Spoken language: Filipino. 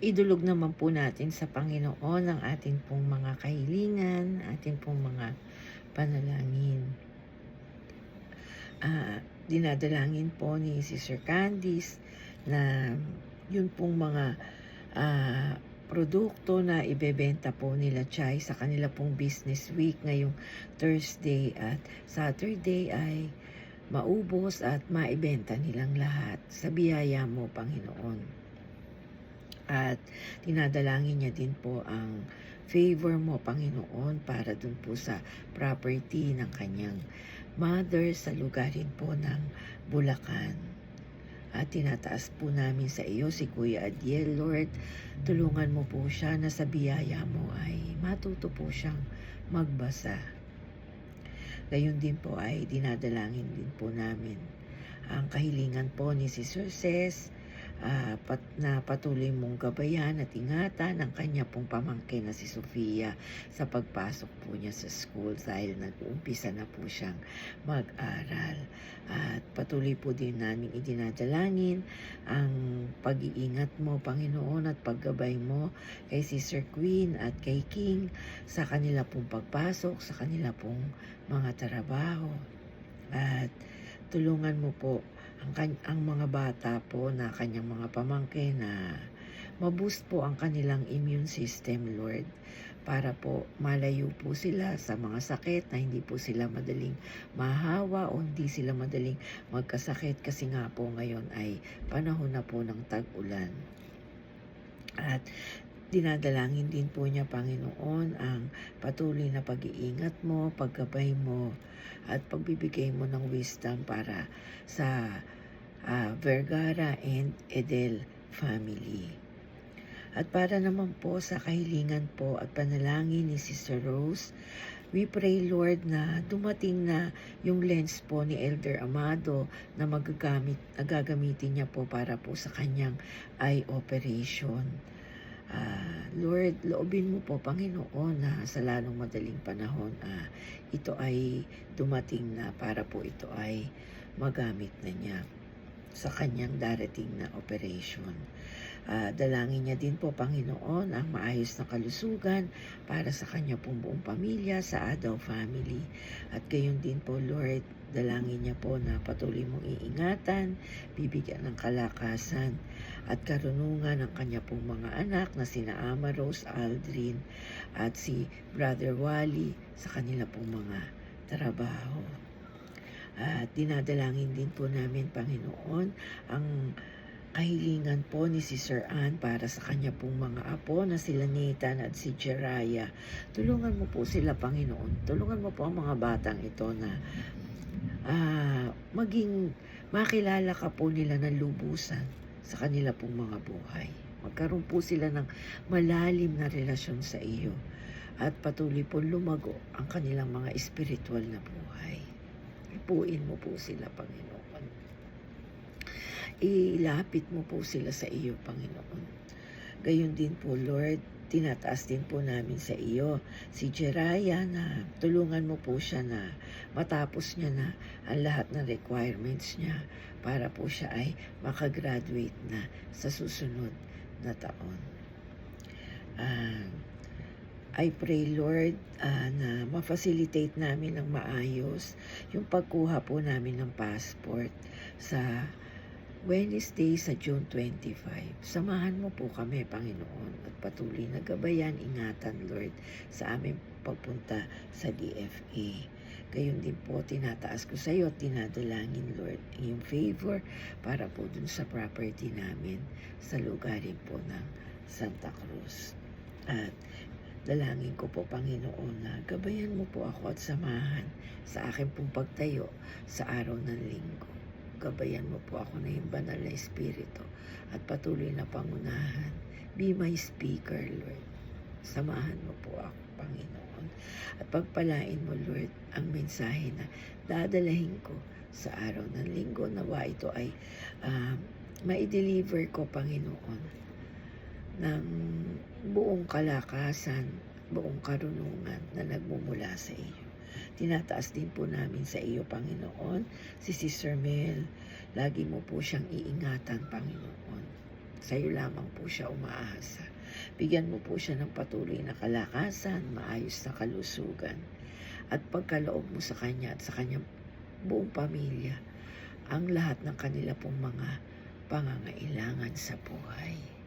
idulog naman po natin sa Panginoon ang ating pong mga kahilingan, ating pong mga panalangin. Dinadalangin po ni Sister Candice na yun pong mga produkto na ibebenta po nila Chay sa kanila pong business week ngayong Thursday at Saturday ay maubos at maibenta nilang lahat sa biyaya mo, Panginoon. At dinadalangin niya din po ang favor mo, Panginoon, para dun po sa property ng kanyang mother sa lugar rin po ng Bulacan. At tinataas po namin sa iyo si Kuya Adiel, Lord. Tulungan mo po siya na sa biyaya mo ay matuto po siyang magbasa. Gayon din po ay dinadalangin din po namin ang kahilingan po ni Sister Ces na patuloy mong gabayan at ingatan ang kanya pong pamangkin na si Sofia sa pagpasok po niya sa school dahil nag-uumpisa na po siyang mag-aral. At patuloy po din namin idinadalangin ang pag-iingat mo, Panginoon, at paggabay mo kay Sister Queen at kay King sa kanila pong pagpasok, sa kanila pong mga trabaho. At tulungan mo po ang mga bata po na kanyang mga pamangkin na maboost po ang kanilang immune system, Lord, para po malayo po sila sa mga sakit na hindi po sila madaling mahawa o hindi sila madaling magkasakit kasi nga po ngayon ay panahon na po ng tag-ulan. At dinadalangin din po niya, Panginoon, ang patuloy na pag-iingat mo, paggabay mo, at pagbibigay mo ng wisdom para sa Vergara and Edel family. At para naman po sa kahilingan po at panalangin ni Sister Rose, we pray, Lord, na dumating na yung lens po ni Elder Amado na gagamitin niya po para po sa kanyang eye operation. Lord, loobin mo po, Panginoon, na sa lalong madaling panahon, ito ay dumating na para po ito ay magamit na niya sa kanyang darating na operation. Dalangin niya din po, Panginoon, ang maayos na kalusugan para sa kanya pong buong pamilya, sa Adaw family. At gayon din po, Lord, dalangin niya po na patuloy mong iingatan, bibigyan ng kalakasan at karunungan ng kanya pong mga anak na sina Ama Rose, Aldrin at si Brother Wally sa kanila pong mga trabaho. At dinadalangin din po namin, Panginoon, ang kahilingan po ni Sister Ann para sa kanya pong mga apo na sila Nathan at si Jeraya. Tulungan mo po sila, Panginoon. Tulungan mo po ang mga batang ito na maging makilala ka po nila ng lubusan sa kanila pong mga buhay. Magkaroon po sila ng malalim na relasyon sa iyo at patuloy po lumago ang kanilang mga espiritual na buhay. Ipuin mo po sila, Panginoon. Ilapit mo po sila sa iyo, Panginoon. Gayon din po, Lord, tinataas din po namin sa iyo si Jeraya na tulungan mo po siya na matapos niya na ang lahat ng requirements niya para po siya ay makagraduate na sa susunod na taon. I pray, Lord, na ma-facilitate namin ng maayos yung pagkuha po namin ng passport sa Wednesday sa June 25. Samahan mo po kami, Panginoon, at patuloy na gabayan, ingatan, Lord, sa aming pagpunta sa DFA. Gayon din po, tinataas ko sa iyo at tinadalangin, Lord, yung favor para po dun sa property namin sa lugarin po ng Santa Cruz. At dalangin ko po, Panginoon, na gabayan mo po ako at samahan sa aking pong pagtayo sa araw ng linggo. Gabayan mo po ako na yung banal na espiritu at patuloy na pangunahan. Be my speaker, Lord. Samahan mo po ako, Panginoon. At pagpalain mo, Lord, ang mensahe na dadalahin ko sa araw ng linggo. Nawa ito ay ma-deliver ko, Panginoon, ng buong kalakasan, buong karunungan na nagmumula sa iyo. Tinataas din po namin sa iyo, Panginoon, si Sister Mel. Lagi mo po siyang iingatan, Panginoon. Sa'yo lamang po siya umaasa. Bigyan mo po siya ng patuloy na kalakasan, maayos na kalusugan, at pagkaloob mo sa kanya at sa kanyang buong pamilya ang lahat ng kanila pong mga pangangailangan sa buhay.